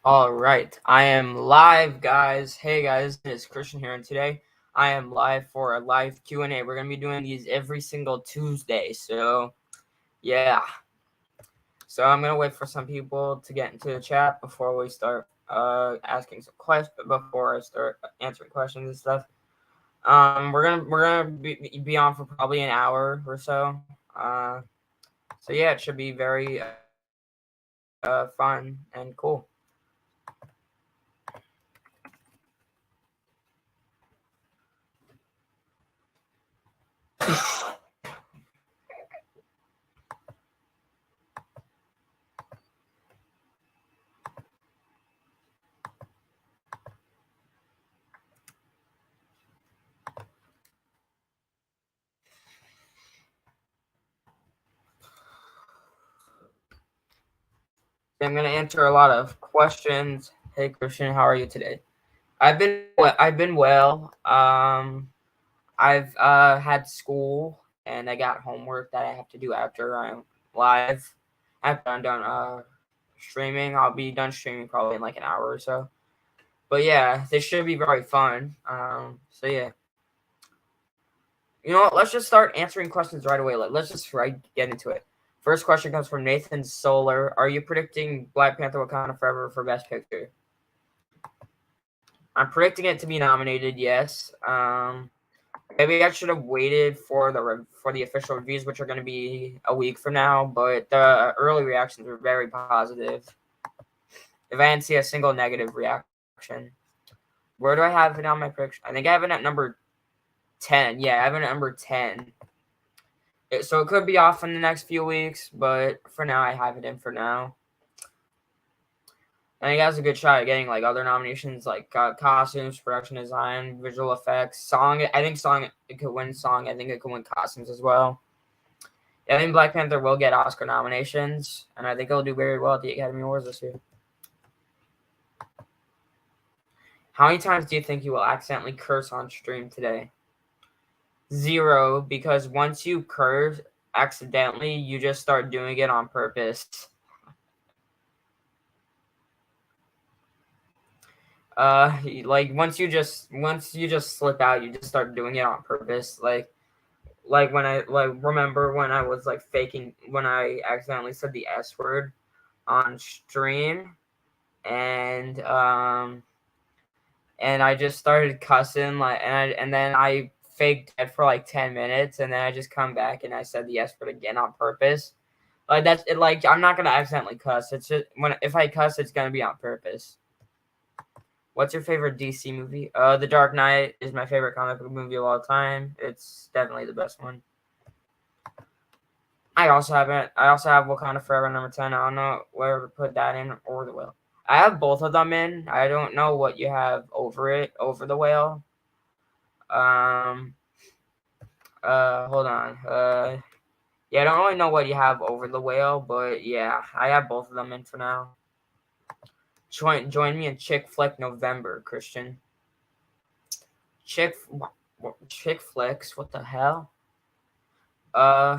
All right, I am live, guys. Hey, guys, it's Christian here, and today I am live for a live Q&A. We're gonna be doing these every single Tuesday, so yeah. So I'm gonna wait for some people to get into the chat before we start asking some questions. Before I start answering questions and stuff. We're gonna be on for probably an hour or so. So yeah, it should be very fun and cool. I'm gonna answer a lot of questions. Hey Christian, how are you today? I've been well. I've had school and I got homework that I have to do after I'm live. After I'm done streaming, I'll be done streaming probably in like an hour or so. But yeah, this should be very fun. So yeah, you know what? Let's just start answering questions right away. Let's just get into it. First question comes from Nathan Solar. Are you predicting Black Panther: Wakanda Forever for Best Picture? I'm predicting it to be nominated. Yes. Maybe I should have waited for the official reviews, which are going to be a week from now. But the early reactions were very positive. If I didn't see a single negative reaction, where do I have it on my prediction? I think I have it at number 10. Yeah, I have it at number 10. So it could be off in the next few weeks, but for now, I have it in for now. I think it has a good shot at getting like other nominations like costumes, production design, visual effects, song. I think song it could win song. I think it could win costumes as well. I think Black Panther will get Oscar nominations, and I think it'll do very well at the Academy Awards this year. How many times do you think you will accidentally curse on stream today? 0, because once you curse accidentally, you just start doing it on purpose. Like once you just slip out, you just start doing it on purpose. Like when I remember when I was like faking when I accidentally said the S word on stream, and I just started cussing and then I faked it for like 10 minutes, and then I just come back and I said the S word again on purpose. Like that's it. Like I'm not gonna accidentally cuss. It's just if I cuss, it's gonna be on purpose. What's your favorite DC movie? The Dark Knight is my favorite comic book movie of all time. It's definitely the best one. I also have it. I also have Wakanda Forever number 10. I don't know where to put that in or the whale. I have both of them in. I don't know what you have over the whale. Um. Hold on. Yeah, I don't really know what you have over the whale, but yeah, I have both of them in for now. Join me in Chick Flick November, Christian. Chick flicks. What the hell? I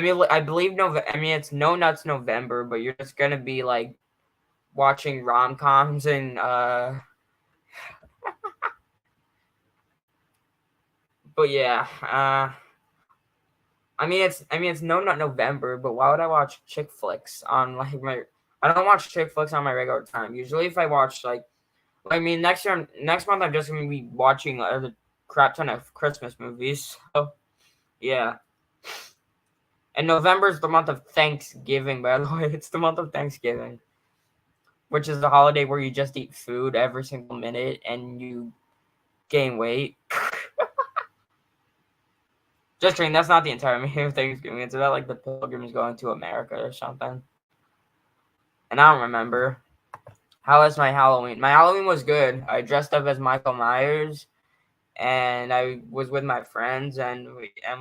mean, I believe it's No Nuts November, but you're just gonna be like watching rom coms and But yeah, it's No Nut November, but why would I watch chick flicks on like my? I don't watch chick flicks on my regular time. Usually, if I watch next month, I'm just gonna be watching a crap ton of Christmas movies. So yeah. And November is the month of Thanksgiving, by the way. It's the month of Thanksgiving, which is the holiday where you just eat food every single minute and you gain weight. Just kidding. That's not the entire meaning of Thanksgiving. It's about like the pilgrims going to America or something. And I don't remember. How was my Halloween? My Halloween was good. I dressed up as Michael Myers, and I was with my friends, and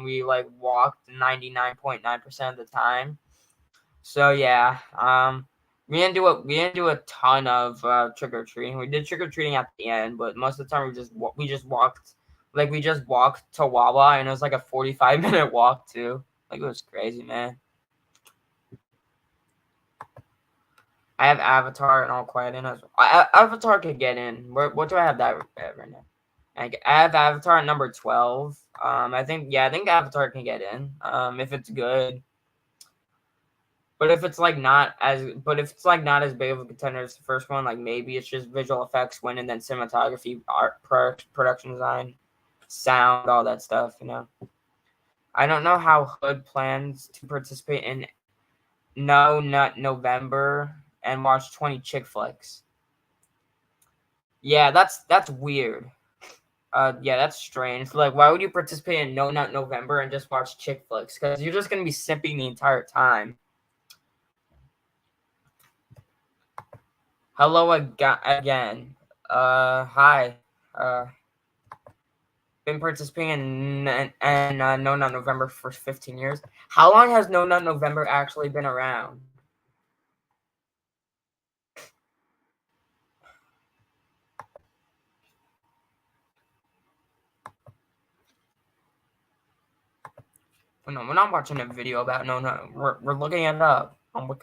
we like walked 99.9% of the time. So yeah, we didn't do a ton of trick or treating. We did trick or treating at the end, but most of the time we just walked. Like we just walked to Wawa, and it was like a 45-minute walk too. Like it was crazy, man. I have Avatar and All Quiet in as well. Avatar could get in. What do I have that at right now? I have Avatar at number 12. I think Avatar can get in. If it's good. But if it's like not as big of a contender as the first one, like maybe it's just visual effects win and then cinematography, art, production design, sound, all that stuff, you know. I don't know how Hood plans to participate in No Nut November and watch 20 chick flicks. Yeah, that's weird. Yeah, that's strange. Like, why would you participate in No Nut November and just watch chick flicks? Because you're just gonna be simping the entire time. Hello again. Hi. Been participating in No Nut November for 15 years. How long has No Nut November actually been around? No, we're not watching a video about No Nut. We're looking it up on Wikipedia.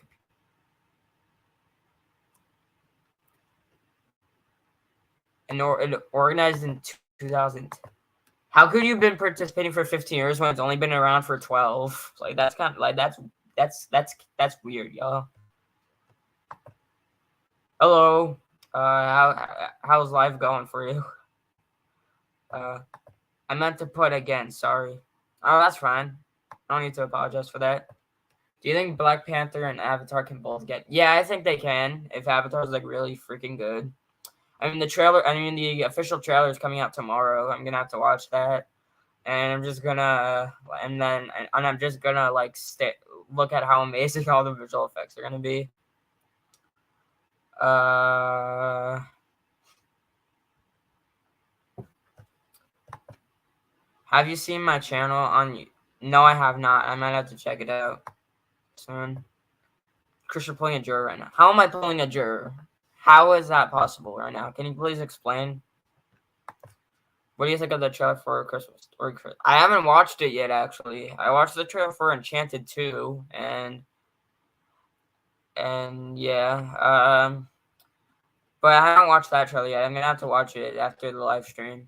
And organized in 2000. How could you have been participating for 15 years when it's only been around for 12? Like that's kind of like that's weird, y'all. Hello. How's life going for you? I meant to put again. Sorry. Oh, that's fine. I don't need to apologize for that. Do you think Black Panther and Avatar can both get? Yeah, I think they can. If Avatar's like really freaking good. I mean, the official trailer is coming out tomorrow. I'm gonna have to watch that, and I'm just gonna, I'm just gonna like look at how amazing all the visual effects are gonna be. Have you seen my channel on? No, I have not. I might have to check it out soon. Chris, you're pulling a juror right now. How am I pulling a juror? How is that possible right now? Can you please explain? What do you think of the trailer for Christmas Story? I haven't watched it yet, actually. I watched the trailer for Enchanted 2, and yeah, but I haven't watched that trailer yet. I'm gonna have to watch it after the live stream.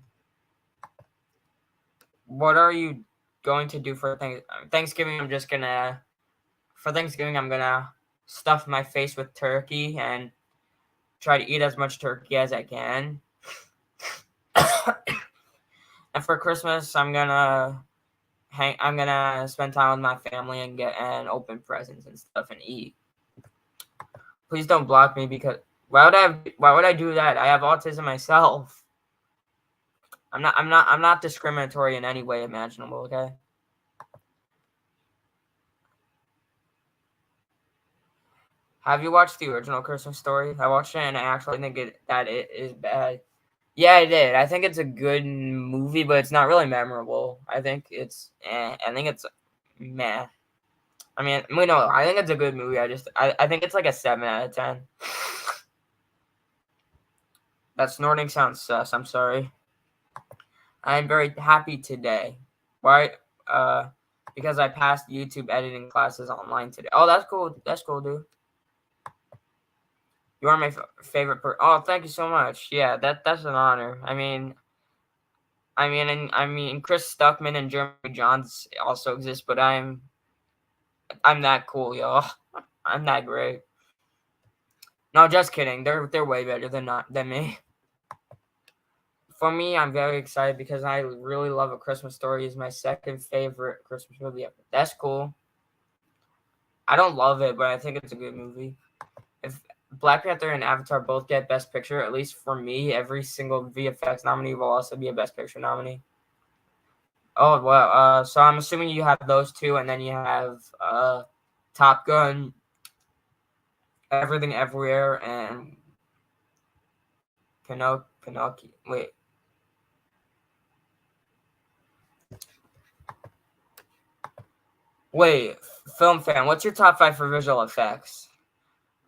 What are you going to do for Thanksgiving? For Thanksgiving, I'm gonna stuff my face with turkey and try to eat as much turkey as I can. And for Christmas, I'm gonna spend time with my family and open presents and stuff and eat. Please don't block me because why would I do that? I have autism myself. I'm not discriminatory in any way imaginable, okay? Have you watched the original Christmas Story? I watched it and I actually think it is bad. Yeah, I did. I think it's a good movie, but it's not really memorable. I think it's I think it's meh. I mean, no, I think it's a good movie. I think it's like a 7 out of 10. That snorting sounds sus. I'm sorry. I'm very happy today. Why? Because I passed YouTube editing classes online today. Oh, that's cool. That's cool, dude. You are my favorite person. Oh, thank you so much. Yeah, that's an honor. I mean, Chris Stuckman and Jeremy Johns also exist, but I'm that cool, y'all. I'm that great. No, just kidding. They're way better than me. For me, I'm very excited because I really love A Christmas Story. Is my second favorite Christmas movie ever. That's cool. I don't love it, but I think it's a good movie. If Black Panther and Avatar both get Best Picture, at least for me, every single VFX nominee will also be a Best Picture nominee. Oh, well, so I'm assuming you have those two, and then you have Top Gun, Everything Everywhere, and Pinocchio. Wait. Wait, Film Fan, what's your top 5 for visual effects?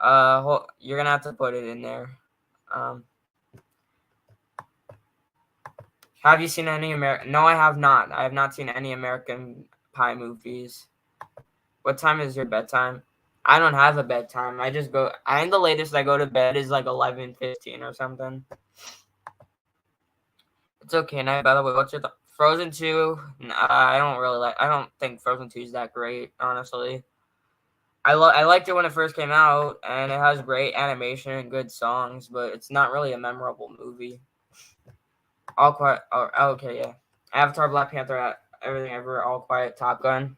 You're gonna have to put it in there. Have you seen any American? No, I have not. I have not seen any American Pie movies. What time is your bedtime? I don't have a bedtime. I just go. I think the latest I go to bed is like 11:15 or something. It's okay, Night. By the way, what's your Frozen 2? I don't really like. I don't think Frozen 2 is that great, honestly. I liked it when it first came out, and it has great animation and good songs, but it's not really a memorable movie. All Quiet. Oh, okay, yeah. Avatar, Black Panther, Everything Ever, All Quiet, Top Gun.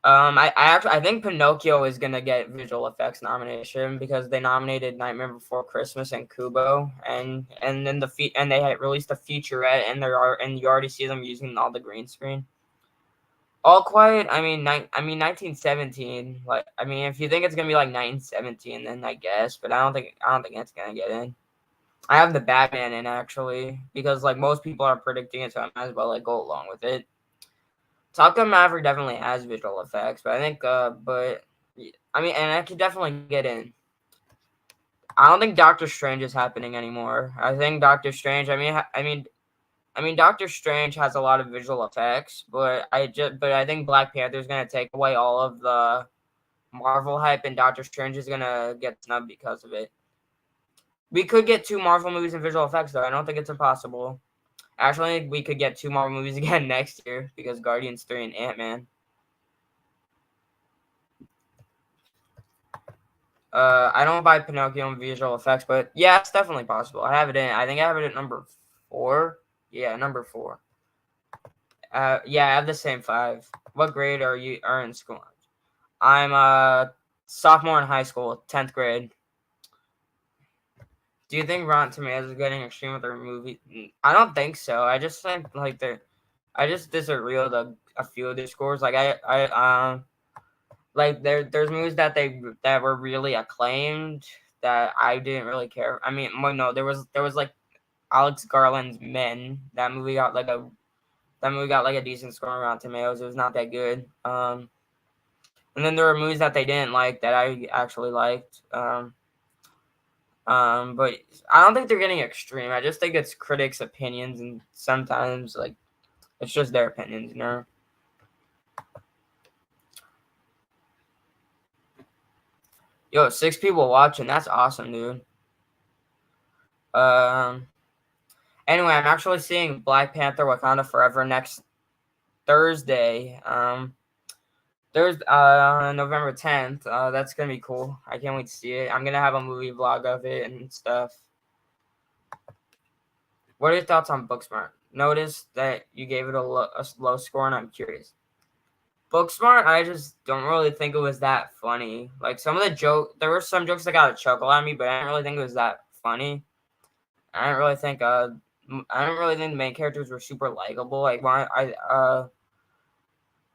I think Pinocchio is gonna get visual effects nomination because they nominated Nightmare Before Christmas and Kubo, and then and they had released a featurette, and you already see them using all the green screen. All Quiet. I mean, 1917. Like, I mean, if you think it's gonna be like 1917, then I guess, but I don't think it's gonna get in. I have the Batman in actually because like most people are predicting it, so I might as well like go along with it. Top Gun Maverick definitely has visual effects, but I think, I mean, and I could definitely get in. I don't think Doctor Strange is happening anymore. I think Doctor Strange. Doctor Strange has a lot of visual effects, but I think Black Panther is gonna take away all of the Marvel hype, and Doctor Strange is gonna get snubbed because of it. We could get 2 Marvel movies in visual effects, though. I don't think it's impossible. Actually, we could get 2 Marvel movies again next year because Guardians 3 and Ant-Man. I don't buy Pinocchio in visual effects, but yeah, it's definitely possible. I have it in. I think I have it at number 4. Yeah, number 4. Yeah, I have the same 5. What grade are in school? I'm a sophomore in high school, 10th grade. Do you think Rotten Tomatoes is getting extreme with their movie? I don't think so. I just think like I just disagree with a few of their scores. Like like there's movies that were really acclaimed that I didn't really care. I mean, well, no, there was like Alex Garland's Men. That movie got like a decent score on Rotten Tomatoes. It was not that good. And then there were movies that they didn't like that I actually liked. But I don't think they're getting extreme. I just think it's critics' opinions, and sometimes like it's just their opinions, you know. Yo, 6 people watching. That's awesome, dude. Um. Anyway, I'm actually seeing Black Panther: Wakanda Forever next Thursday. November 10th. That's gonna be cool. I can't wait to see it. I'm gonna have a movie vlog of it and stuff. What are your thoughts on Booksmart? Notice that you gave it a low score, and I'm curious. Booksmart, I just don't really think it was that funny. Like there were some jokes that got a chuckle at me, but I didn't really think it was that funny. I didn't really think the main characters were super likable. Like why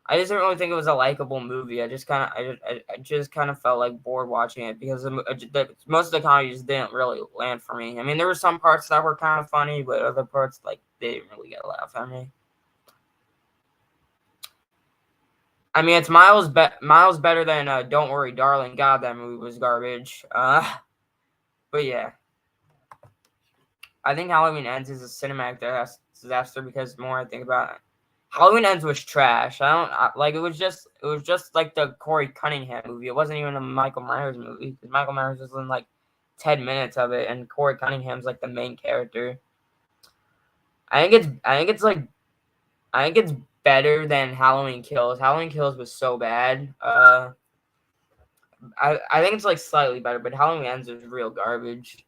I just didn't really think it was a likable movie. I just kind of felt like bored watching it because most of the comedy just didn't really land for me. I mean, there were some parts that were kind of funny, but other parts like they didn't really get a laugh at me. I mean, it's miles better than Don't Worry, Darling. God, that movie was garbage. But yeah, I think Halloween Ends is a cinematic disaster because the more I think about it, Halloween Ends was trash. Like it was just like the Corey Cunningham movie. It wasn't even a Michael Myers movie because Michael Myers was in like 10 minutes of it, and Corey Cunningham's like the main character. I think it's better than Halloween Kills. Halloween Kills was so bad. I think it's like slightly better, but Halloween Ends was real garbage.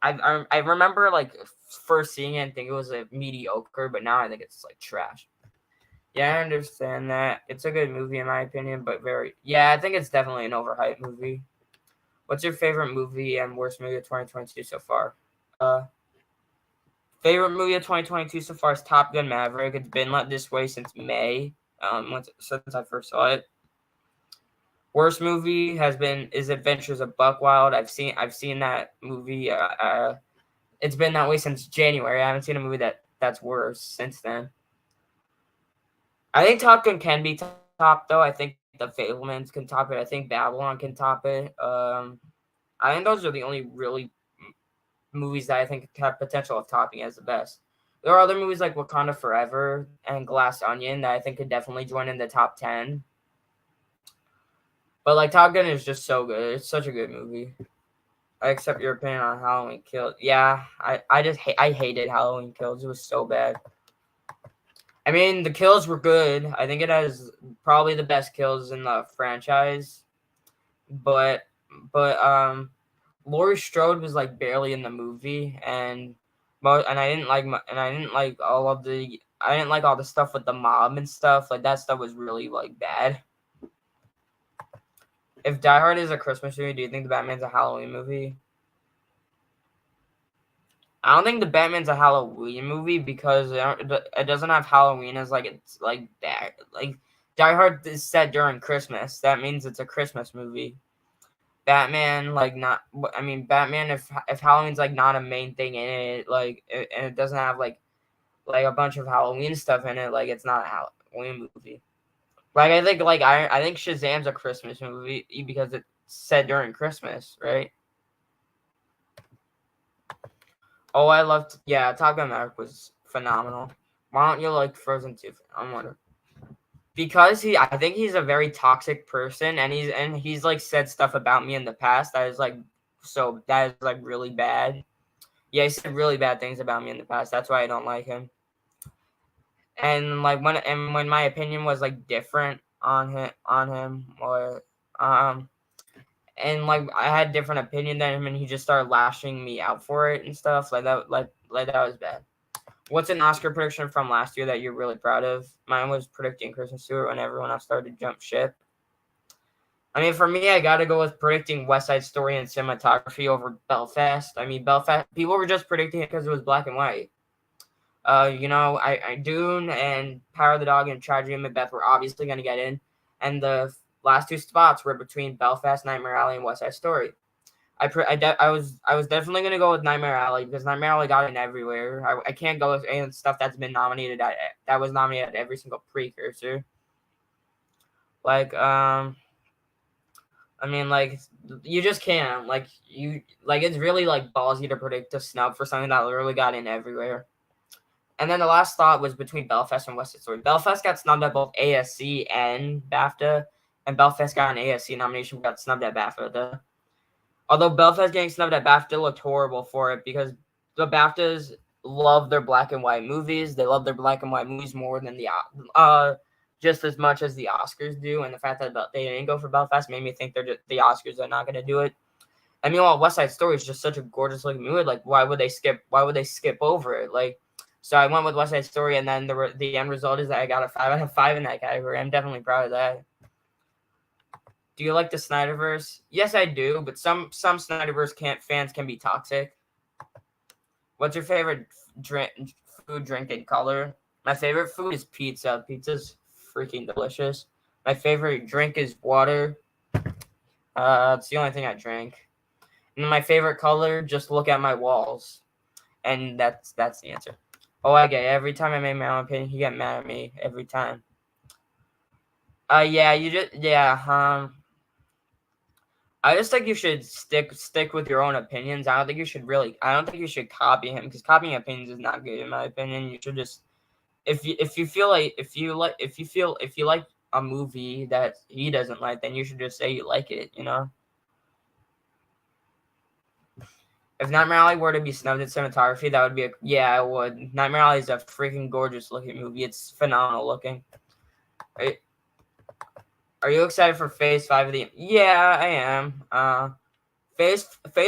I remember like first seeing it and think it was like mediocre, but now I think it's like trash. Yeah, I understand that. It's a good movie in my opinion, but I think it's definitely an overhyped movie. What's your favorite movie and worst movie of 2022 so far? Favorite movie of 2022 so far is Top Gun Maverick. It's been like this way since May, since I first saw it. Worst movie is Adventures of Buck Wild. I've seen that movie. It's been that way since January. I haven't seen a movie that's worse since then. I think Top Gun can be top though. I think The Fablemans can top it. I think Babylon can top it. I think those are the only really movies that I think have potential of topping as the best. There are other movies like Wakanda Forever and Glass Onion that I think could definitely join in the top 10. But like Top Gun is just so good. It's such a good movie. I accept your opinion on Halloween Kills. Yeah, I hated Halloween Kills. It was so bad. I mean, the kills were good. I think it has probably the best kills in the franchise. But Laurie Strode was like barely in the movie, and I didn't like I didn't like all the stuff with the mob and stuff. Like that stuff was really like bad. If Die Hard is a Christmas movie, do you think the Batman's a Halloween movie? I don't think the Batman's a Halloween movie because it doesn't have Halloween as like it's like that. Like Die Hard is set during Christmas. That means it's a Christmas movie. Batman like not. I mean Batman if Halloween's like not a main thing in it, like and it doesn't have like a bunch of Halloween stuff in it, like it's not a Halloween movie. Like I think Shazam's a Christmas movie because it's set during Christmas, right? Oh, I loved. Yeah, Top Gun Maverick was phenomenal. Why don't you like Frozen 2? I'm wondering. Because I think he's a very toxic person, and he's like said stuff about me in the past that is like really bad. Yeah, he said really bad things about me in the past. That's why I don't like him. And like when my opinion was like different on him or and like I had different opinion than him, and he just started lashing me out for it and stuff like that. Like that was bad. What's an Oscar prediction from last year that you're really proud of? Mine was predicting Kristen Stewart when everyone else started to jump ship. I mean, for me, I got to go with predicting West Side Story and cinematography over Belfast. I mean, Belfast, people were just predicting it because it was black and white. I Dune and Power of the Dog and Tragedy of Macbeth were obviously going to get in, and the last two spots were between Belfast, Nightmare Alley, and West Side Story. I was definitely gonna go with Nightmare Alley because Nightmare Alley got in everywhere. I can't go with any stuff that's been nominated that was nominated at every single precursor. Like I mean like you just can't it's really like ballsy to predict a snub for something that literally got in everywhere. And then the last thought was between Belfast and West Side Story. Belfast got snubbed at both ASC and BAFTA, and Belfast got an ASC nomination, got snubbed at BAFTA. Although Belfast getting snubbed at BAFTA looked horrible for it because the BAFTAs love their black and white movies. They love their black and white movies more than just as much as the Oscars do. And the fact that they didn't go for Belfast made me think the Oscars are not going to do it. I mean, while West Side Story is just such a gorgeous looking movie, like why would they skip over it? Like, so I went with West Side Story, and then the end result is that I got a 5 out of 5 in that category. I'm definitely proud of that. Do you like the Snyderverse? Yes, I do, but some Snyderverse fans can be toxic. What's your favorite food, drink, and color? My favorite food is pizza. Pizza's freaking delicious. My favorite drink is water. It's the only thing I drink. And my favorite color, just look at my walls. And that's the answer. Oh, I get it. Every time I make my own opinion, you get mad at me every time. Yeah. I just think you should stick with your own opinions. I don't think you should copy him because copying opinions is not good in my opinion. You should just if you like a movie that he doesn't like, then you should just say you like it, you know? If Nightmare Alley were to be snubbed in cinematography, that would be I would. Nightmare Alley is a freaking gorgeous looking movie. It's phenomenal looking. Are you excited for Phase 5 of the? Yeah, I am. Phase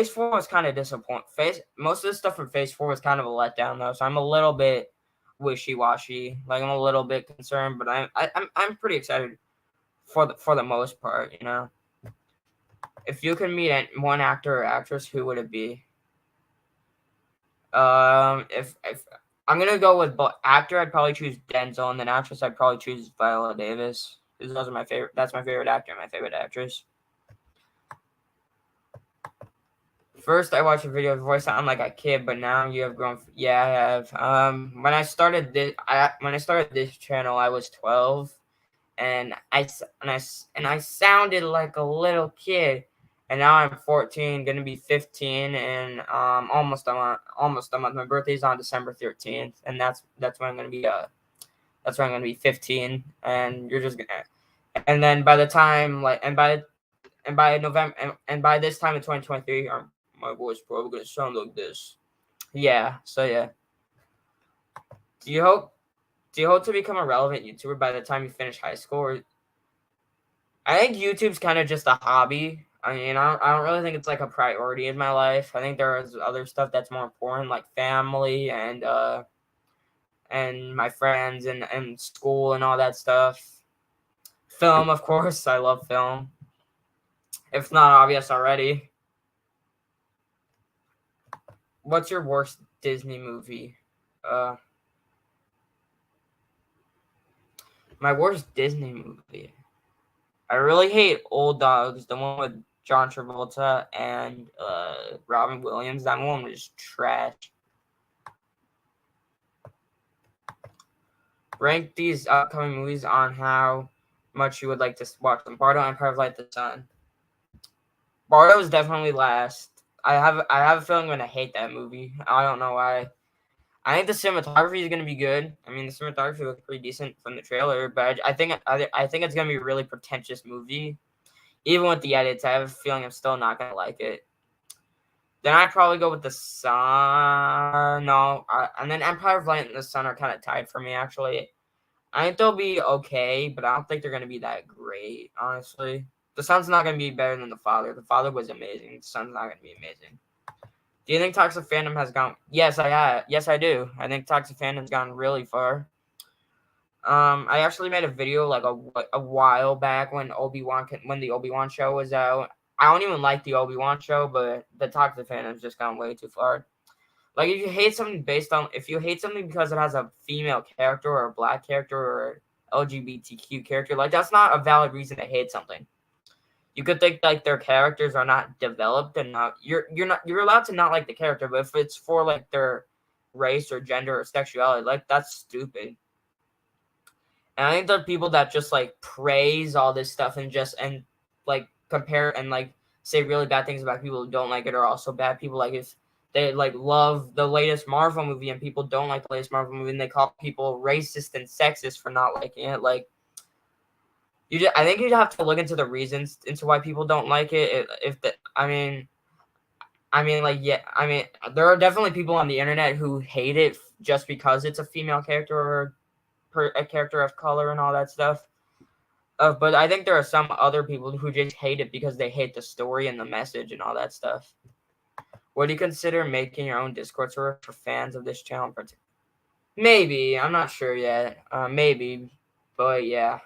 4 was kind of disappointing. Most of the stuff from Phase 4 was kind of a letdown though, so I'm a little bit wishy-washy. Like I'm a little bit concerned, but I'm pretty excited for the most part. You know, if you can meet one actor or actress, who would it be? If I'm gonna go with actor, I'd probably choose Denzel, and then actress, I'd probably choose Viola Davis. Those are my favorite. That's my favorite actor, and my favorite actress. First, I watched a video of voice sound like a kid, but now you have grown. Yeah, I have. When I started this channel, I was 12, and I sounded like a little kid, and now I'm 14, gonna be 15, and almost a month. My birthday's on December 13th, and that's when I'm gonna be 15, and you're just gonna. And then by the time and by November, and by this time in 2023, my voice probably gonna sound like this. Yeah. So yeah. Do you hope to become a relevant YouTuber by the time you finish high school? Or I think YouTube's kind of just a hobby. I mean, I don't really think it's like a priority in my life. I think there is other stuff that's more important, like family and my friends and school and all that stuff. Film, of course. I love film. If it's not obvious already. What's your worst Disney movie? My worst Disney movie. I really hate Old Dogs, the one with John Travolta and Robin Williams. That one was trash. Rank these upcoming movies on how much you would like to watch them. Bardo, Empire of Light, The Sun. Bardo is definitely last. I have a feeling I'm gonna hate that movie. I don't know why. I think the cinematography is gonna be good. I mean, the cinematography looks pretty decent from the trailer, but I think it's gonna be a really pretentious movie. Even with the edits, I have a feeling I'm still not gonna like it. Then I'd probably go with The Sun. No, and then Empire of Light and The Sun are kind of tied for me, actually. I think they'll be okay, but I don't think they're going to be that great, honestly. The Sun's not going to be better than The Father. The Father was amazing. The Sun's not going to be amazing. Do you think Toxic Fandom has gone? Yes, I do. I think Toxic Fandom's gone really far. I actually made a video like a while back when the Obi-Wan show was out. I don't even like the Obi-Wan show, but the Toxic Fandom's just gone way too far. Like, if you hate something because it has a female character or a black character or LGBTQ character, like, that's not a valid reason to hate something. You could think like their characters are not developed and you're allowed to not like the character, but if it's for like their race or gender or sexuality, like, that's stupid. And I think there are people that just like praise all this stuff and like compare and like say really bad things about people who don't like it are also bad people. Like, if they like love the latest Marvel movie and people don't like the latest Marvel movie and they call people racist and sexist for not liking it, like, I think you'd have to look into the reasons into why people don't like it. There are definitely people on the internet who hate it just because it's a female character or a character of color and all that stuff. But I think there are some other people who just hate it because they hate the story and the message and all that stuff. Would you consider making your own Discord server for fans of this channel? Maybe. I'm not sure yet. Maybe. But yeah.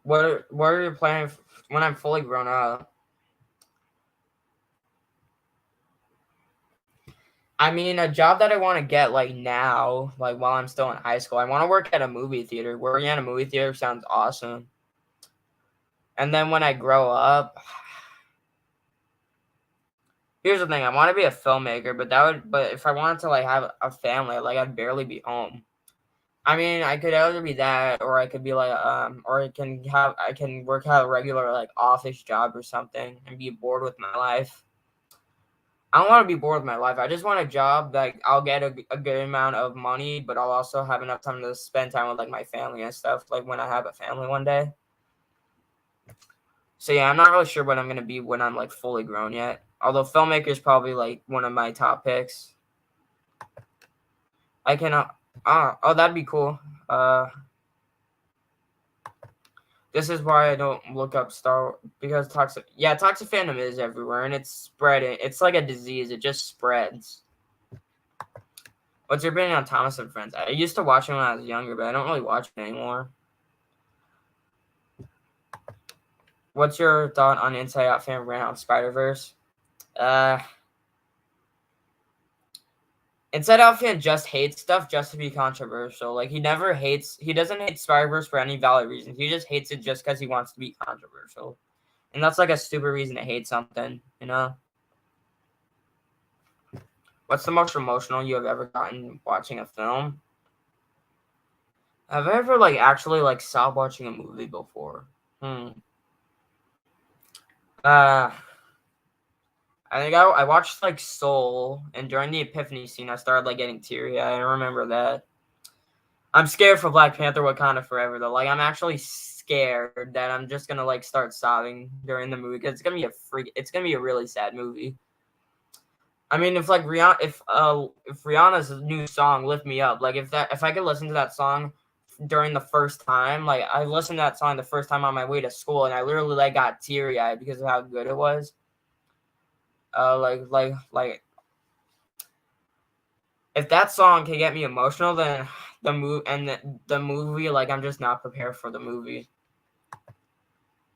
What are you planning when I'm fully grown up? I mean, a job that I want to get like now, like while I'm still in high school, I want to work at a movie theater. Working at a movie theater sounds awesome. And then when I grow up, here's the thing: I want to be a filmmaker, but if I wanted to like have a family, like, I'd barely be home. I mean, I could either be that, or I could be like, or I can work at a regular like office job or something and be bored with my life. I don't want to be bored with my life. I just want a job that I'll get a good amount of money, but I'll also have enough time to spend time with like my family and stuff. Like when I have a family one day. So yeah, I'm not really sure what I'm gonna be when I'm like fully grown yet. Although filmmaker is probably like one of my top picks. I cannot. Oh, that'd be cool. This is why I don't look up because toxic fandom is everywhere and it's spreading. It's like a disease. It just spreads. What's your opinion on Thomas and Friends? I used to watch him when I was younger, but I don't really watch it anymore. What's your thought on Inside Out fan rant on Spider-Verse? Inside Out fan just hates stuff just to be controversial. Like, he doesn't hate Spider-Verse for any valid reason. He just hates it just because he wants to be controversial. And that's like a stupid reason to hate something, you know? What's the most emotional you have ever gotten watching a film? Have I ever like actually like stopped watching a movie before? I think I watched like Soul, and during the Epiphany scene, I started like getting teary. I remember that. I'm scared for Black Panther Wakanda Forever though. Like I'm actually scared that I'm just gonna like start sobbing during the movie because it's gonna be a really sad movie. I mean, if like if Rihanna's new song "Lift Me Up," like if I could listen to that song during the first time, like I listened to that song the first time on my way to school, and I literally like got teary eyed because of how good it was. Like if that song can get me emotional, then the movie, like I'm just not prepared for the movie.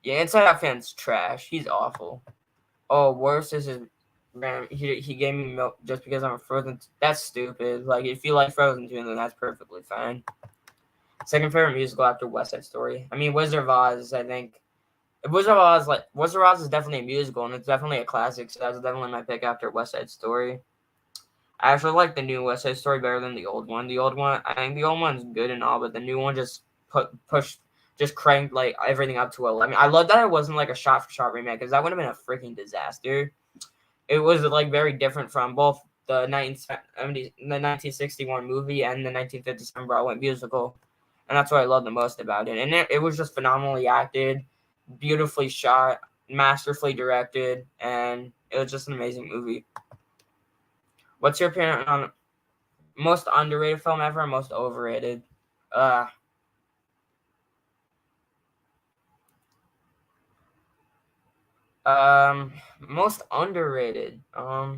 Yeah, Inside Out fan's trash. He's awful. Oh, worse is his. Man, he gave me milk just because I'm a Frozen. That's stupid. Like if you like Frozen 2, then that's perfectly fine. Second favorite musical after West Side Story. I mean, Wizard of Oz. I think Wizard of Oz is definitely a musical and it's definitely a classic. So that's definitely my pick after West Side Story. I actually like the new West Side Story better than the old one. The old one, I think the old one's good and all, but the new one just just cranked like everything up to 11. I love that it wasn't like a shot for shot remake because that would have been a freaking disaster. It was like very different from both the 1961 movie and the 1957 Broadway musical, and that's what I love the most about it. And it was just phenomenally acted, beautifully shot, masterfully directed, and it was just an amazing movie. What's your opinion on most underrated film ever and most overrated? Uh most underrated. I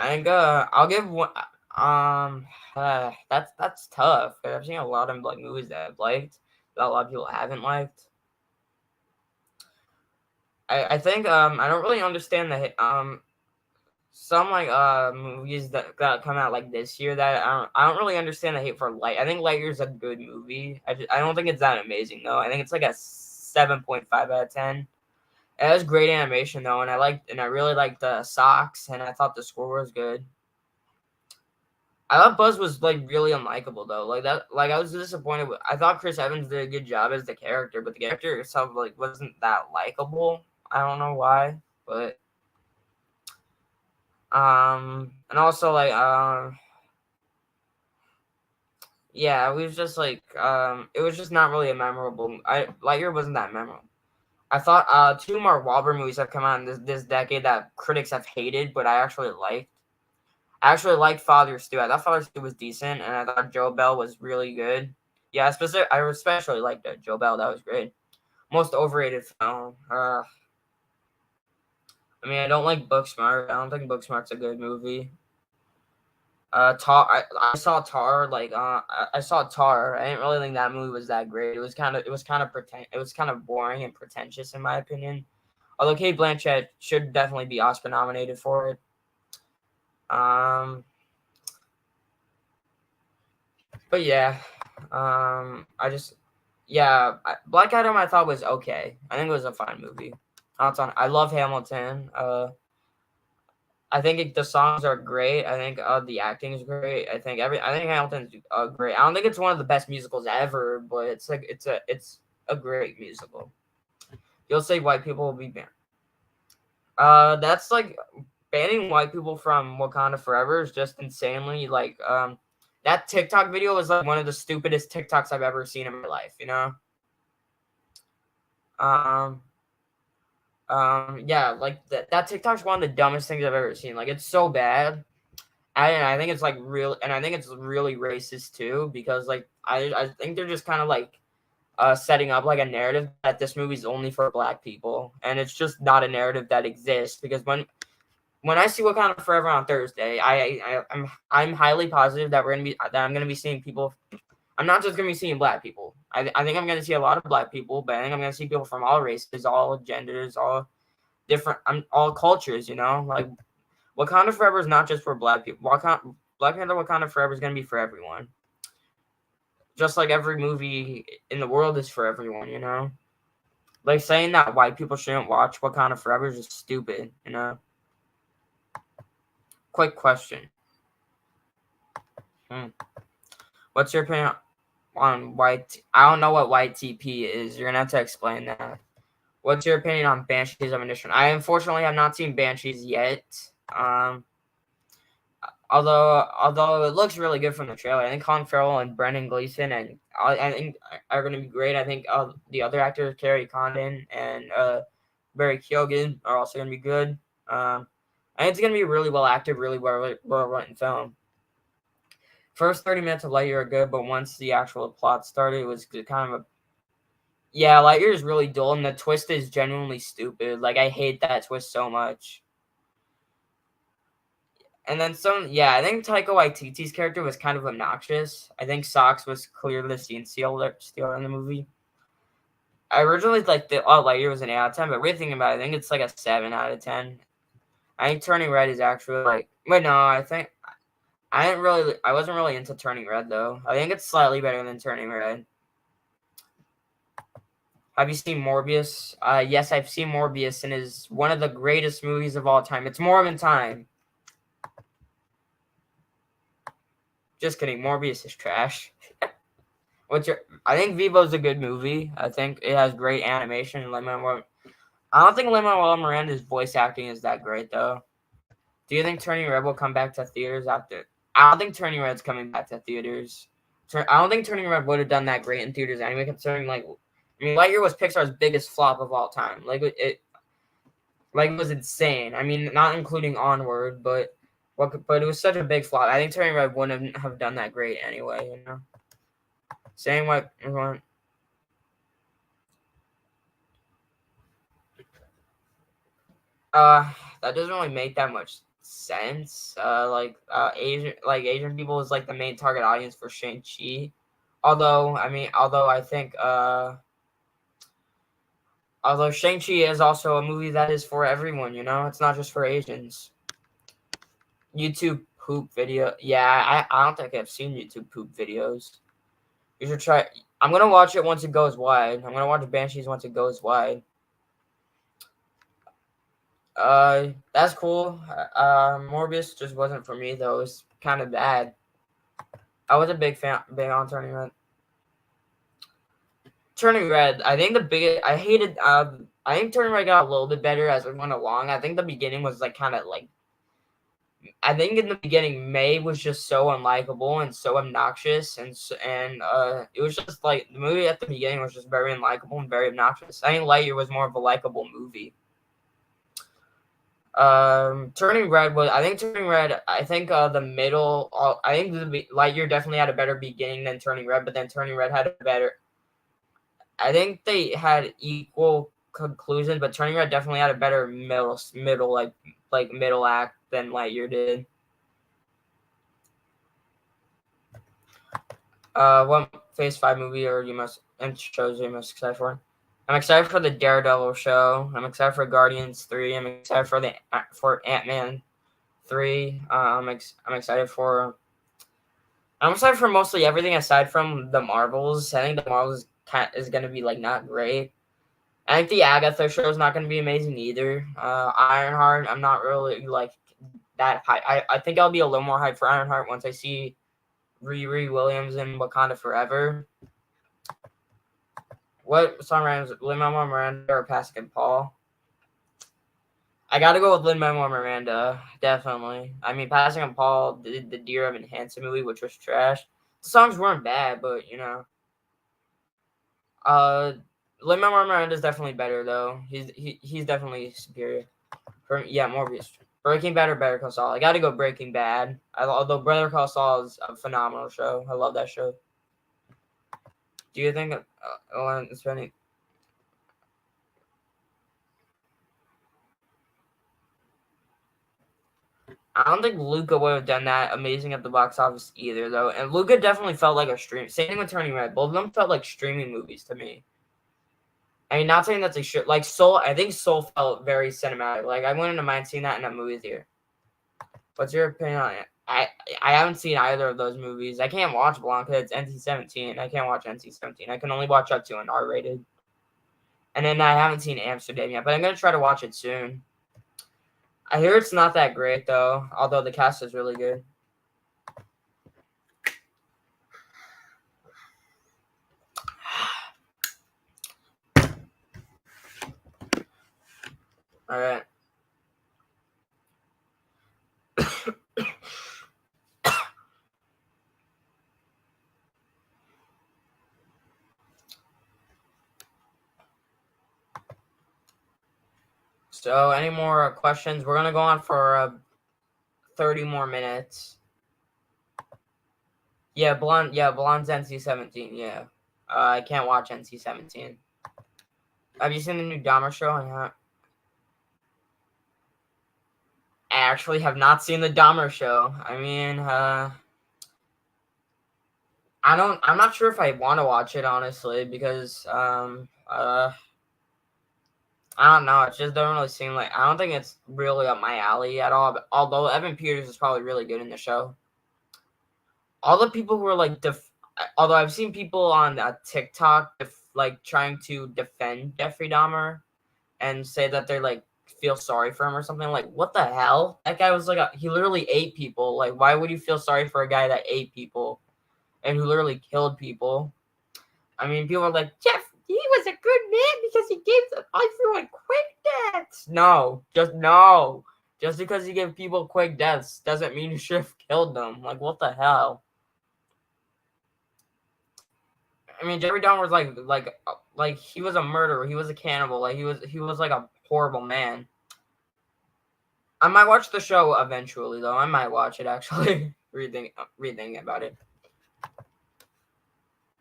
think I'll give one. That's tough because I've seen a lot of like movies that I've liked that a lot of people haven't liked. I think I don't really understand some like movies that come out like this year that I don't really understand the hate for Light. I think Lightyear's a good movie. I don't think it's that amazing though. I think it's like a 7.5 out of 10. It has great animation though, and I really liked the socks, and I thought the score was good. I thought Buzz was like really unlikable though. Like that, like I was disappointed. I thought Chris Evans did a good job as the character, but the character itself like wasn't that likable. I don't know why, but and also like yeah, it was just like it was just not really a memorable. Lightyear wasn't that memorable. I thought two more Wahlberg movies have come out in this decade that critics have hated, but I actually liked. I actually liked Father Stu. I thought Father Stu was decent, and I thought Joe Bell was really good. Yeah, I especially liked Joe Bell. That was great. Most overrated film. I mean, I don't like Booksmart. I don't think Booksmart's a good movie. Tar. I saw Tar. I saw Tar. I didn't really think that movie was that great. It was kind of boring and pretentious in my opinion. Although Kate Blanchett should definitely be Oscar nominated for it. But yeah, Black Adam I thought was okay. I think it was a fine movie. I love Hamilton. I think the songs are great. I think the acting is great. I think Hamilton's great. I don't think it's one of the best musicals ever, but it's a great musical. You'll say white people will be banned. That's like banning white people from Wakanda Forever is just insanely like that TikTok video was like one of the stupidest TikToks I've ever seen in my life, you know? Um yeah, like that TikTok's one of the dumbest things I've ever seen. Like it's so bad. I think it's like real and I think it's really racist too, because like I think they're just kind of like setting up like a narrative that this movie's only for black people. And it's just not a narrative that exists because when I see Wakanda Forever on Thursday, I'm highly positive that I'm gonna be seeing people. I'm not just gonna be seeing black people. I think I'm gonna see a lot of black people, but I think I'm gonna see people from all races, all genders, all different, all cultures. You know, like Wakanda Forever is not just for black people. Black Panther Wakanda Forever is gonna be for everyone. Just like every movie in the world is for everyone. You know, like saying that white people shouldn't watch Wakanda Forever is just stupid. You know. Quick question. What's your opinion on white? I don't know what white TP is. You're gonna have to explain that. What's your opinion on Banshees of Inisherin? I unfortunately have not seen Banshees yet. Although it looks really good from the trailer, I think Colin Farrell and Brendan Gleeson and I think are going to be great. I think the other actors, Carrie Condon and Barry Keoghan, are also going to be good. I think it's going to be a really well acted, really well written film. First 30 minutes of Lightyear are good, but once the actual plot started, it was kind of a Lightyear is really dull, and the twist is genuinely stupid. Like, I hate that twist so much. And then I think Taika Waititi's character was kind of obnoxious. I think Socks was clearly the scene stealer in the movie. I originally liked Lightyear was an 8 out of 10, but rethinking about it, I think it's like a 7 out of 10. I think Turning Red is actually I wasn't really into Turning Red though. I think it's slightly better than Turning Red. Have you seen Morbius? Yes, I've seen Morbius, and is one of the greatest movies of all time. It's more than time. Just kidding. Morbius is trash. I think Vivo's a good movie. I think it has great animation. I don't think Lin-Manuel Miranda's voice acting is that great though. Do you think Turning Red will come back to theaters after? I don't think Turning Red's coming back to theaters. I don't think Turning Red would have done that great in theaters anyway, considering Lightyear was Pixar's biggest flop of all time. It was insane. I mean, not including Onward, but it was such a big flop. I think Turning Red wouldn't have done that great anyway. You know, same way. That doesn't really make that much sense. Asian people is like the main target audience for Shang-Chi. Although Shang-Chi is also a movie that is for everyone, you know? It's not just for Asians. YouTube poop video. Yeah, I don't think I've seen YouTube poop videos. You should try. I'm going to watch it once it goes wide. I'm going to watch Banshees once it goes wide. That's cool. Morbius just wasn't for me, though. It was kind of bad. I was a big on Turning Red. Turning Red, I think I think Turning Red got a little bit better as it went along. I think the beginning was I think in the beginning May was just so unlikable and so obnoxious, and it was just like the movie at the beginning was just very unlikable and very obnoxious. I think Lightyear was more of a likable movie. Turning Red, I think the middle, I think Lightyear definitely had a better beginning than Turning Red, but then Turning Red had a better. I think they had equal conclusion, but Turning Red definitely had a better middle middle act than Lightyear did. What Phase 5 movie and shows are you most excited for? I'm excited for the Daredevil show. I'm excited for Guardians 3. I'm excited for Ant-Man 3. I'm excited for mostly everything aside from the Marvels. I think the Marvels is going to be not great. I think the Agatha show is not going to be amazing either. Ironheart, I'm not really that high. I think I'll be a little more hyped for Ironheart once I see Riri Williams in Wakanda Forever. What songwriters, Lin-Manuel Miranda or Pascal Paul? I got to go with Lin-Manuel Miranda, definitely. I mean, Pascal Paul did the Dear Evan Hansen movie, which was trash. The songs weren't bad, but you know. Lin-Manuel Miranda is definitely better though. He's definitely superior. Morbius. Breaking Bad or Better Call Saul? I got to go Breaking Bad. Although Better Call Saul is a phenomenal show. I love that show. Do you think it's funny? I don't think Luca would have done that amazing at the box office either, though. And Luca definitely felt like a stream. Same thing with Turning Red. Both of them felt like streaming movies to me. I mean, not saying that they should. Like Soul, I think Soul felt very cinematic. Like I wouldn't mind seeing that in a movie theater. What's your opinion on it? I haven't seen either of those movies. I can't watch Blanca. It's NC-17. I can't watch NC-17. I can only watch up to an R-rated. And then I haven't seen Amsterdam yet, but I'm gonna try to watch it soon. I hear it's not that great though, although the cast is really good. All right. So, any more questions? We're gonna go on for 30 more minutes. Yeah, Blonde. Yeah, Blonde's NC-17. Yeah, I can't watch NC-17. Have you seen the new Dahmer show? I actually have not seen the Dahmer show. I mean, I'm not sure if I want to watch it honestly because I don't know. It just doesn't really seem like. I don't think it's really up my alley at all. But although Evan Peters is probably really good in the show, all the people who are like, although I've seen people on TikTok like trying to defend Jeffrey Dahmer and say that they're like feel sorry for him or something. Like, what the hell? That guy was like he literally ate people. Like, why would you feel sorry for a guy that ate people and who literally killed people? I mean, people are like, Jeff, he was a good man because he gave everyone quick deaths. No. Just because he gave people quick deaths doesn't mean you should have killed them. Like, what the hell? I mean, Jeffrey Dahmer was like he was a murderer. He was a cannibal. Like he was like a horrible man. I might watch the show eventually, though. I might watch it actually. Reading about it.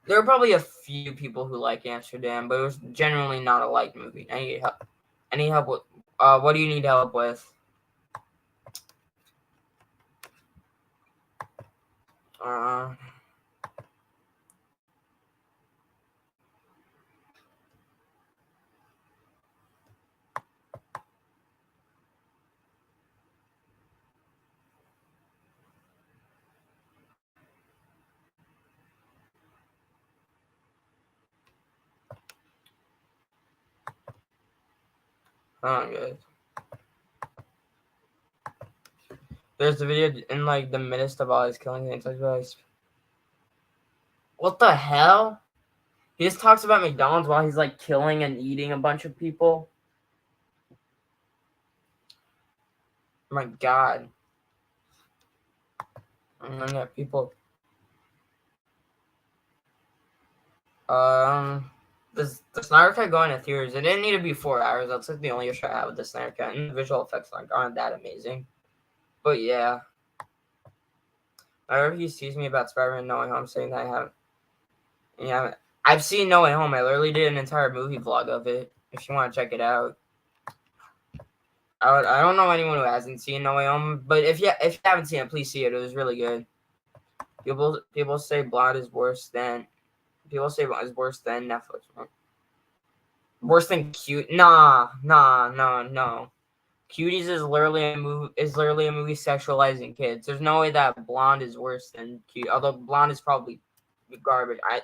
There are probably a few people who like Amsterdam, but it was generally not a liked movie. Any help with? What do you need help with? Uh, Hold on, guys. There's the video in like the midst of all his killing things. What the hell? He just talks about McDonald's while he's like killing and eating a bunch of people. Oh my God. And then got people. The Snyder Cut going to theaters. It didn't need to be 4 hours. That's like the only issue I have with the Snyder Cut. And the visual effects aren't that amazing. But yeah. Whenever he sees me about Spider-Man No Way Home saying that I haven't. Yeah, I've seen No Way Home. I literally did an entire movie vlog of it. If you want to check it out. I don't know anyone who hasn't seen No Way Home, but if you haven't seen it, please see it. It was really good. People say Blood is worse than Netflix. Worse than Cute? Nah. No. Cuties is literally a movie sexualizing kids. There's no way that Blonde is worse than Cute. Although Blonde is probably garbage. I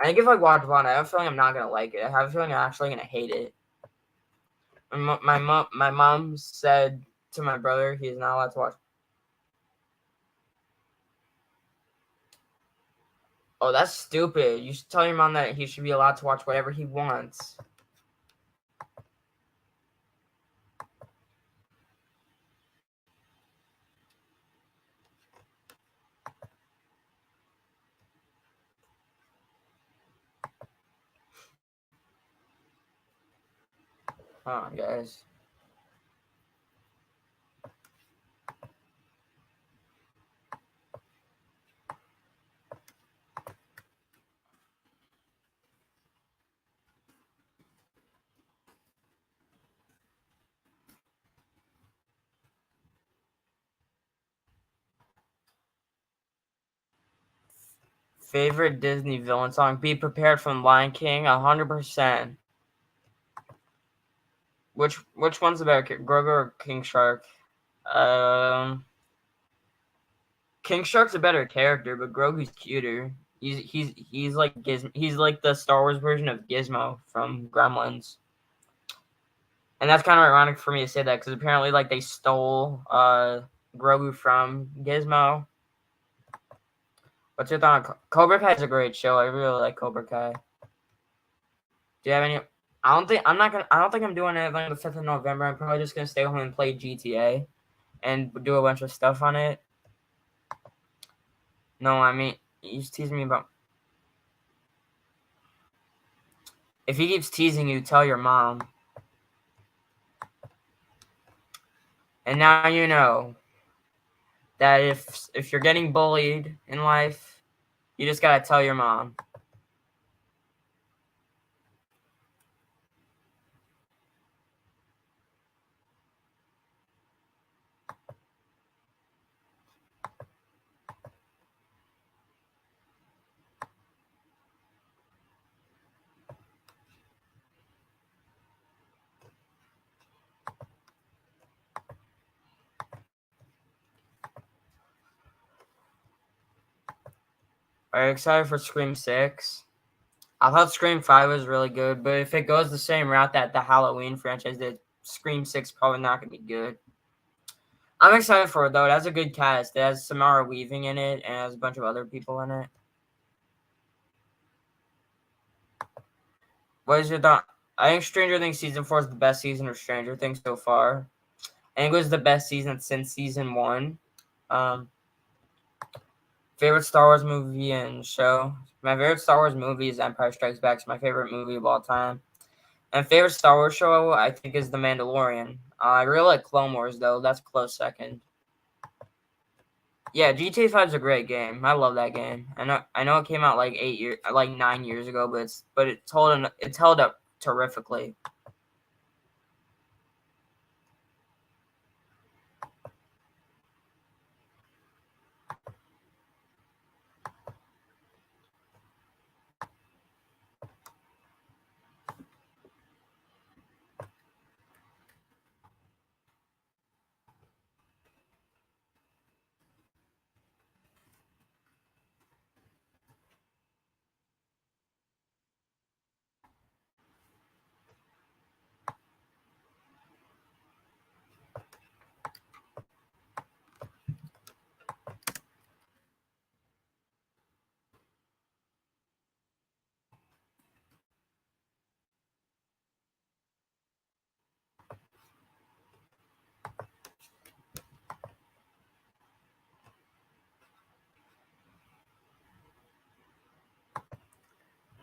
think if I watch Blonde, I have a feeling I'm not gonna like it. I have a feeling I'm actually gonna hate it. My mom said to my brother he's not allowed to watch. Oh, that's stupid. You should tell your mom that he should be allowed to watch whatever he wants. Hold on, guys. Favorite Disney villain song? Be Prepared from Lion King, 100%. Which one's better, Grogu or King Shark? King Shark's a better character, but Grogu's cuter. He's like he's like the Star Wars version of Gizmo from Gremlins. And that's kind of ironic for me to say that because apparently like they stole Grogu from Gizmo. What's your thought on Cobra Kai? Is a great show. I really like Cobra Kai. Do you have any? I don't think I'm doing anything on the 5th of November. I'm probably just gonna stay home and play GTA and do a bunch of stuff on it. No, I mean he's teasing me about. If he keeps teasing you, tell your mom. And now you know that if you're getting bullied in life, you just gotta tell your mom. Are you excited for Scream 6? I thought Scream 5 was really good, but if it goes the same route that the Halloween franchise did, Scream 6 probably not going to be good. I'm excited for it, though. It has a good cast. It has Samara Weaving in it, and it has a bunch of other people in it. What is your thought? I think Stranger Things Season 4 is the best season of Stranger Things so far. I think it was the best season since Season 1. Favorite Star Wars movie and show? My favorite Star Wars movie is Empire Strikes Back. It's my favorite movie of all time. And favorite Star Wars show, I think, is The Mandalorian. I really like Clone Wars, though. That's a close second. Yeah, GTA 5 is a great game. I love that game. I know it came out like 9 years ago, but it's held up terrifically.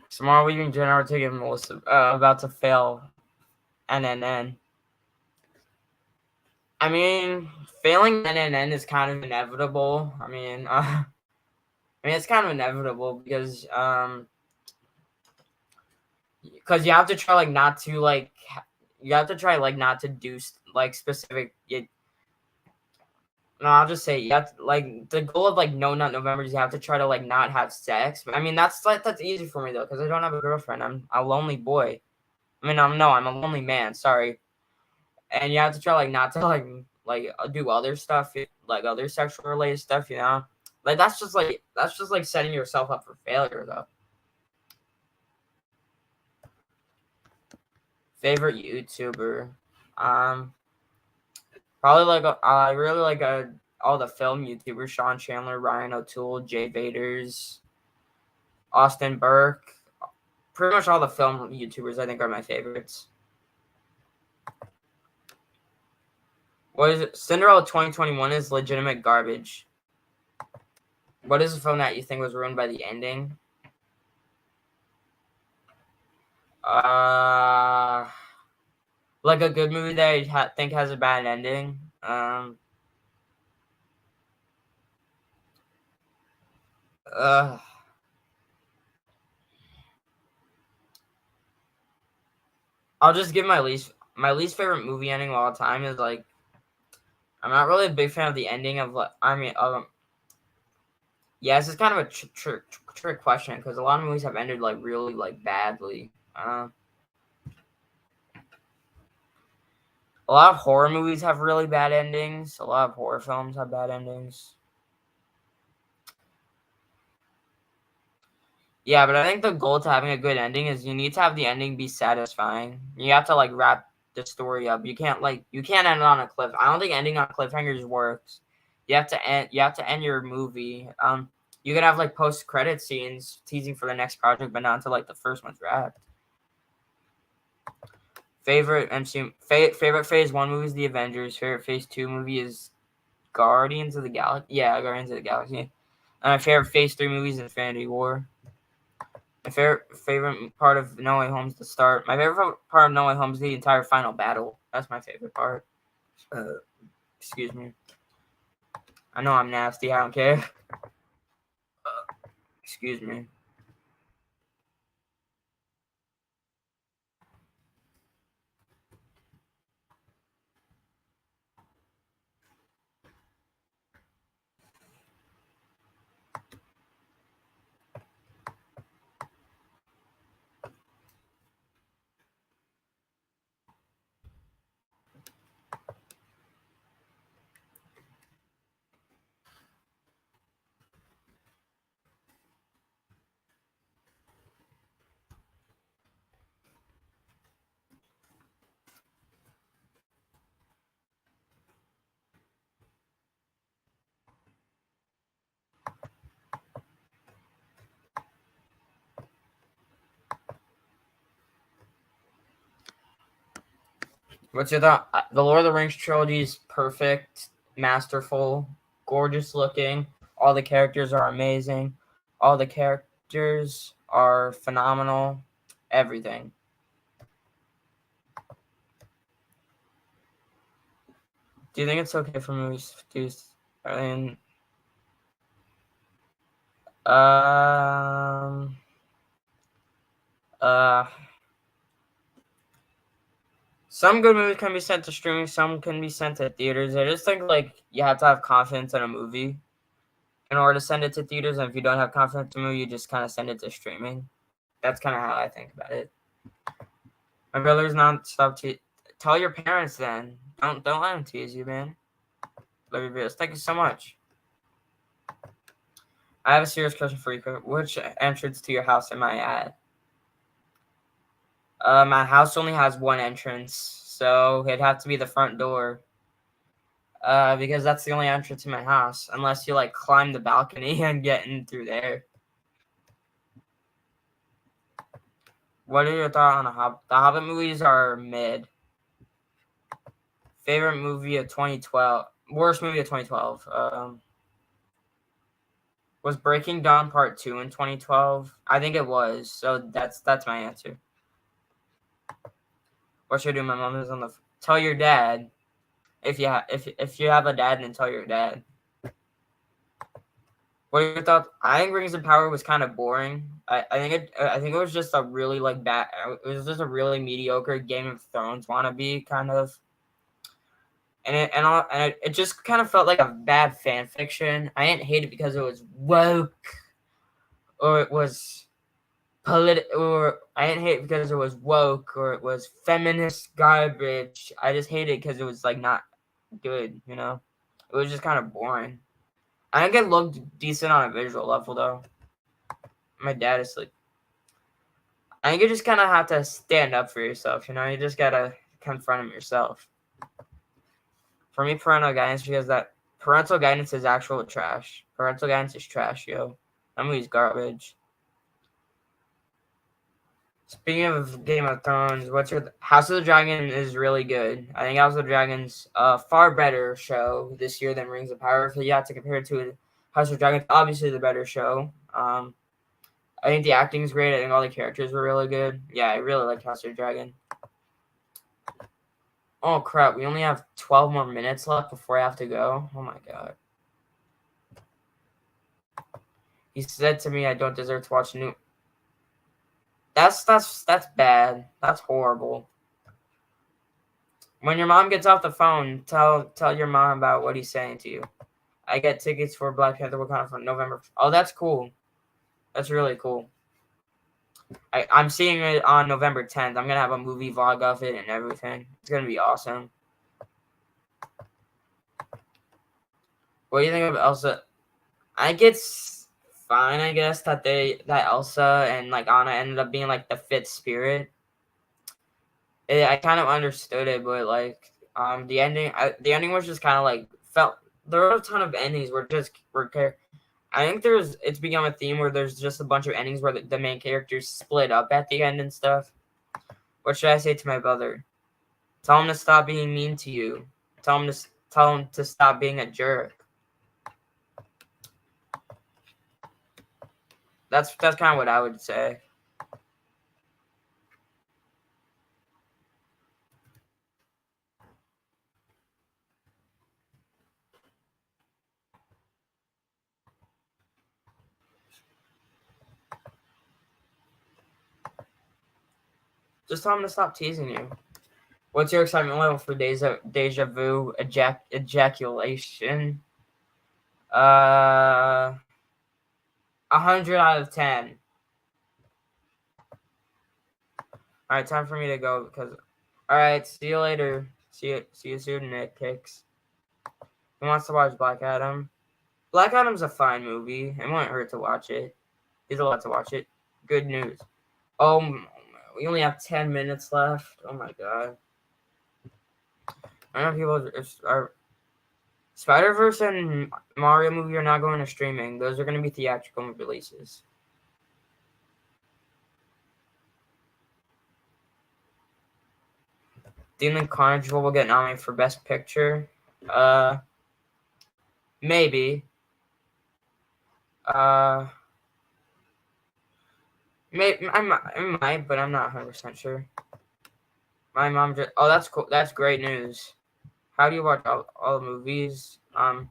Tomorrow we can generate ticket Melissa about to fail NNN. I mean, failing NNN is kind of inevitable. I mean, it's kind of inevitable because you have to try like not to like you have to try like not to do like specific. No, I'll just say you have to, like the goal of like No Nut November is you have to try to like not have sex. I mean that's easy for me though because I don't have a girlfriend. I'm a lonely boy. I mean I'm a lonely man. Sorry, and you have to try like not to like do other stuff like other sexual related stuff. You know, like that's just like setting yourself up for failure though. Favorite YouTuber, probably like I really like all the film YouTubers: Sean Chandler, Ryan O'Toole, Jay Vaders, Austin Burke. Pretty much all the film YouTubers I think are my favorites. What is it? Cinderella 2021 is legitimate garbage. What is a film that you think was ruined by the ending? Uh, like a good movie that I think has a bad ending. Uh, I'll just give my least favorite movie ending of all time is like I'm not really a big fan of the ending of yeah, this is kind of a trick question because a lot of movies have ended like really like badly. A lot of horror movies have really bad endings. A lot of horror films have bad endings. Yeah, but I think the goal to having a good ending is you need to have the ending be satisfying. You have to like wrap the story up. You can't end on a cliff. I don't think ending on cliffhangers works. You have to end your movie. You could have like post credit scenes teasing for the next project, but not until like the first one's wrapped. Favorite Phase 1 movie is The Avengers. Favorite Phase 2 movie is Guardians of the Galaxy. Yeah, Guardians of the Galaxy. And my favorite Phase 3 movie is Infinity War. My favorite part of No Way Home is the start. My favorite part of No Way Home is the entire final battle. That's my favorite part. Excuse me. I know I'm nasty. I don't care. Excuse me. What's your thought? The Lord of the Rings trilogy is perfect, masterful, gorgeous looking. All the characters are amazing. All the characters are phenomenal. Everything. Do you think it's okay for movies to? I mean, um, uh, some good movies can be sent to streaming. Some can be sent to theaters. I just think like you have to have confidence in a movie in order to send it to theaters. And if you don't have confidence in a movie, you just kind of send it to streaming. That's kind of how I think about it. My brother's not stop te- Tell your parents then. Don't let them tease you, man. Love your videos. Thank you so much. I have a serious question for you. Which entrance to your house am I at? My house only has one entrance, so it'd have to be the front door. Because that's the only entrance to my house, unless you like climb the balcony and get in through there. What are your thoughts on the Hobbit? The Hobbit movies are mid. Favorite movie of 2012. Worst movie of 2012. Was Breaking Dawn Part 2 in 2012? I think it was. So that's my answer. What should I do? My mom is on the. Tell your dad. If you have a dad, then tell your dad. What are your thoughts? I think Rings of Power was kind of boring. I think it was just a really like bad. It was just a really mediocre Game of Thrones wannabe kind of. And it just kind of felt like a bad fan fiction. I didn't hate it because it was woke or it was or I didn't hate it because it was woke or it was feminist garbage. I just hated it because it was like not good, you know. It was just kind of boring. I think it looked decent on a visual level though. My dad is like, I think you just kind of have to stand up for yourself, you know. You just gotta confront them yourself. For me, parental guidance because that parental guidance is actual trash. Parental guidance is trash, yo. That movie's garbage. Speaking of Game of Thrones, what's your House of the Dragon is really good. I think House of the Dragon's a far better show this year than Rings of Power. If you have to compare it to House of the Dragon, obviously the better show. I think the acting is great. I think all the characters were really good. Yeah, I really liked House of the Dragon. Oh crap, we only have 12 more minutes left before I have to go. Oh my god. He said to me I don't deserve to watch new. That's bad. That's horrible. When your mom gets off the phone, tell your mom about what he's saying to you. I get tickets for Black Panther Wakanda for November. Oh, that's cool. That's really cool. I'm seeing it on November 10th. I'm gonna have a movie vlog of it and everything. It's gonna be awesome. What do you think of Elsa? I think it's fine. I guess that Elsa and like Anna ended up being like the fifth spirit. I kind of understood it, but like the ending was just kind of like felt. There were a ton of endings where I think it's become a theme where there's just a bunch of endings where the main characters split up at the end and stuff. What should I say to my brother? Tell him to stop being mean to you. Tell him to stop being a jerk. That's kind of what I would say. Just tell him to stop teasing you. What's your excitement level for deja vu ejaculation? 100 out of 10. All right, time for me to go because. All right, see you later. See you soon, Nick Kicks. Who wants to watch Black Adam? Black Adam's a fine movie. It won't hurt to watch it. He's allowed to watch it. Good news. Oh, we only have 10 minutes left. Oh my god. I know people are Spider-Verse and Mario movie are not going to streaming. Those are going to be theatrical releases. Do you think Carnage will get nominated for Best Picture? Maybe. Maybe I might, but I'm not 100% sure. My mom just. Oh, that's cool. That's great news. How do you watch all the movies? I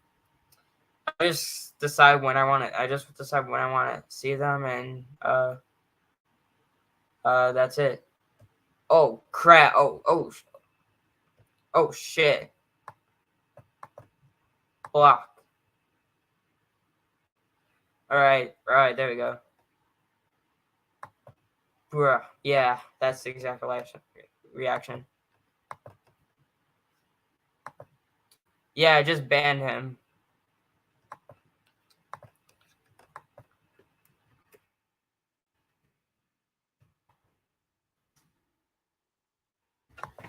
just decide when I want to. I just decide when I want to see them, and that's it. Oh crap! Oh shit! Block. All right, there we go. Bruh, yeah, that's the exact reaction. Yeah, I just banned him.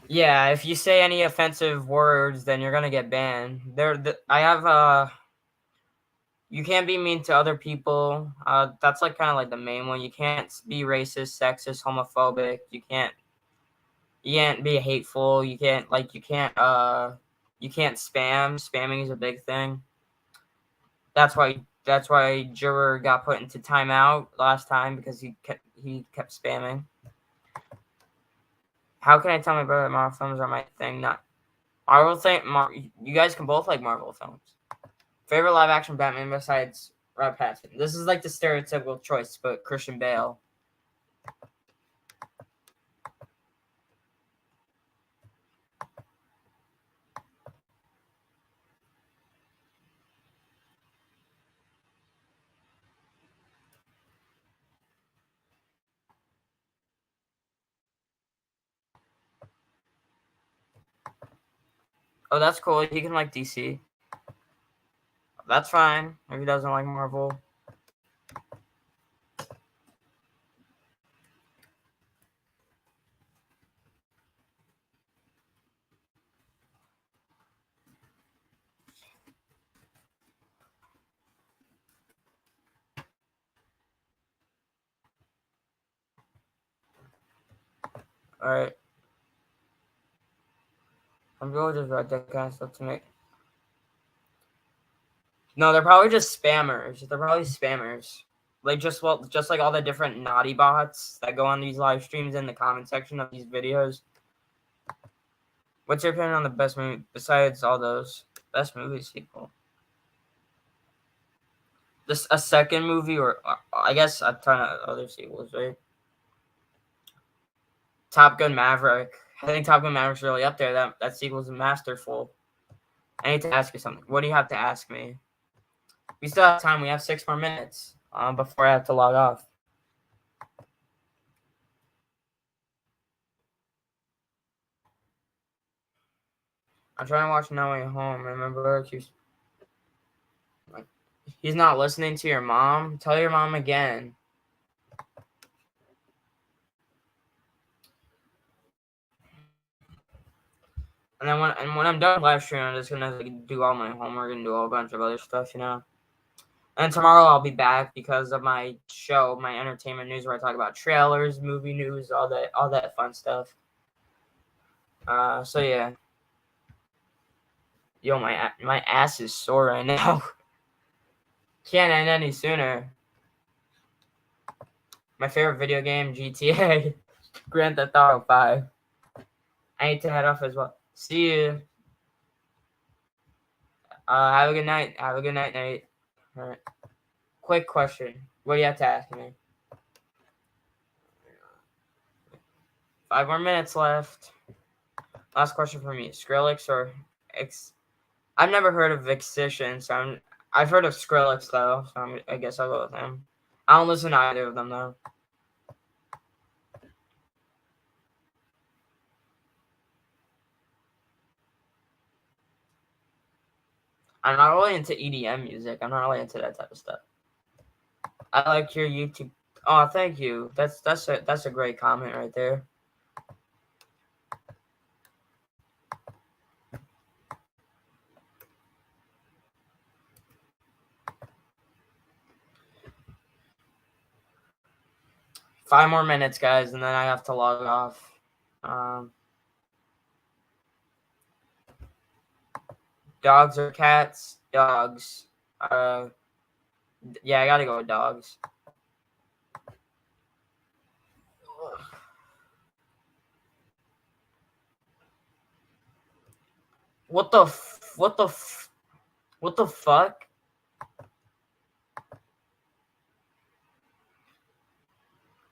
Yeah, if you say any offensive words, then you're gonna get banned. I have you can't be mean to other people. That's like kind of like the main one. You can't be racist, sexist, homophobic. You can't be hateful. You can't spam. Spamming is a big thing. That's why Juror got put into timeout last time because he kept spamming. How can I tell my brother that Marvel films are my thing? Not Marvel thing. You guys can both like Marvel films. Favorite live action Batman besides Rob Pattinson? This is like the stereotypical choice, but Christian Bale. Oh, that's cool. He can like DC. That's fine if he doesn't like Marvel. All right. I'm going to just write that kind of stuff to make. No, they're probably just spammers. They're probably spammers. Like just like all the different naughty bots that go on these live streams in the comment section of these videos. What's your opinion on the best movie besides all those best movie sequel? This a second movie or I guess a ton of other sequels, right? Top Gun Maverick. I think Top Gun Maverick's really up there. That sequel's masterful. I need to ask you something. What do you have to ask me? We still have time. We have 6 more minutes before I have to log off. I'm trying to watch No Way Home. Remember, he's not listening to your mom. Tell your mom again. And then when I'm done live streaming, I'm just gonna do all my homework and do a whole bunch of other stuff, you know. And tomorrow I'll be back because of my show, my entertainment news, where I talk about trailers, movie news, all that fun stuff. So yeah. Yo, my ass is sore right now. Can't end any sooner. My favorite video game, GTA, Grand Theft Auto 5. I need to head off as well. See you. Have a good night. Have a good night, Nate. All right. Quick question. What do you have to ask me? 5 more minutes left. Last question for me. Skrillex or I've never heard of Vixician, so I've heard of Skrillex though, so I guess I'll go with him. I don't listen to either of them though. I'm not really into EDM music. I'm not really into that type of stuff. I like your YouTube. Oh, thank you. That's a great comment right there. Five more minutes, guys, and then I have to log off. Dogs or cats? Dogs. Yeah, I gotta go with dogs. What the fuck?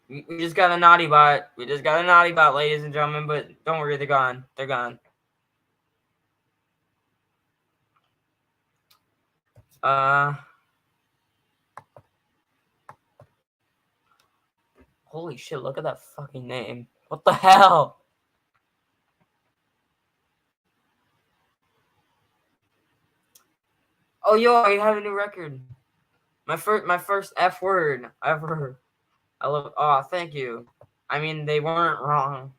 We just got a naughty bot. We just got a naughty bot, ladies and gentlemen, but don't worry, they're gone. They're gone. Holy shit, look at that fucking name. What the hell? Oh, yo, I have a new record. My first F word ever. I love. Oh, thank you. I mean, they weren't wrong.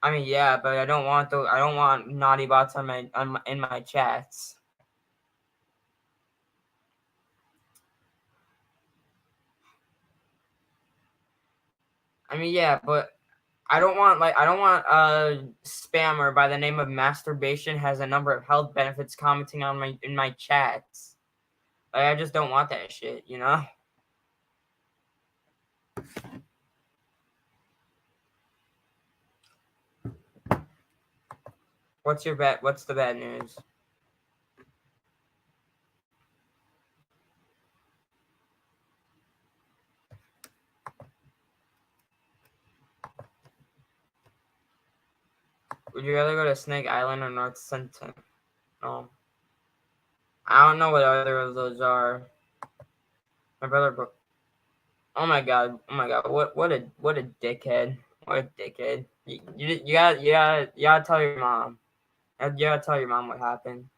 I mean, yeah, but I don't want naughty bots in my chats. I mean, yeah, but I don't want a spammer by the name of Masturbation has a number of health benefits commenting on in my chats. Like, I just don't want that shit, you know? What's the bad news? Would you rather go to Snake Island or North Sentinel? No. I don't know what either of those are. My brother Oh my god. What a dickhead. What a dickhead. You gotta tell your mom. You gotta tell your mom what happened.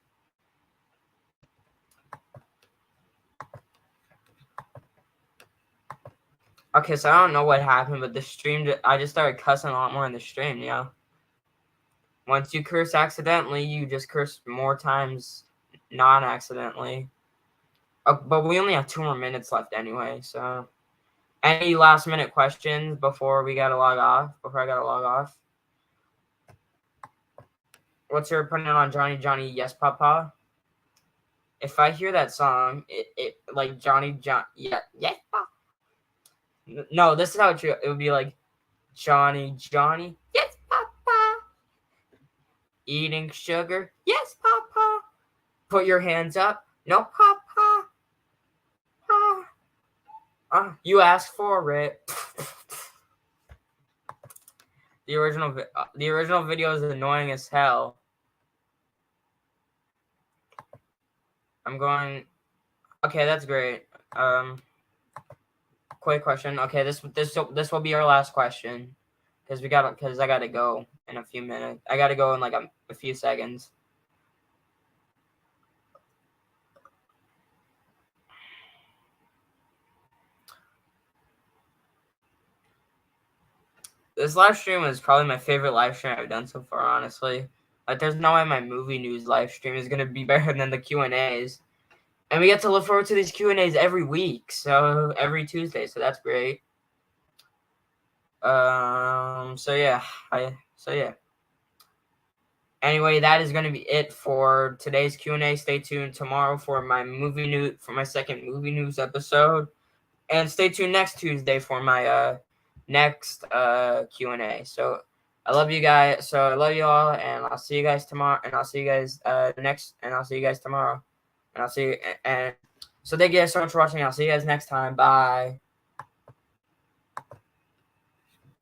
Okay, so I don't know what happened, but the stream, I just started cussing a lot more in the stream, you know? Once you curse accidentally, you just curse more times non-accidentally. But we only have 2 more minutes left anyway, so... Any last minute questions before I gotta log off? What's your opinion on Johnny Johnny Yes Papa? If I hear that song, it like Johnny yeah, yes Papa. No, this is how it would be like Johnny Johnny Yes Papa. Eating sugar? Yes Papa. Put your hands up? No Papa. You asked for it. The original video is annoying as hell. I'm going. Okay, that's great. Quick question. Okay, this will be our last question because I gotta go in a few minutes. I gotta go in like a few seconds. This live stream is probably my favorite live stream I've done so far, honestly. Like, there's no way my movie news live stream is gonna be better than the Q&As. And we get to look forward to these Q&As every week, so every Tuesday, so that's great. So yeah. Anyway, that is gonna be it for today's Q&A. Stay tuned tomorrow for my second movie news episode, and stay tuned next Tuesday for my next Q&A. So I love you guys. So I love you all, and I'll see you guys tomorrow. And I'll see you guys tomorrow. And I'll see you. And so thank you guys so much for watching. I'll see you guys next time. Bye.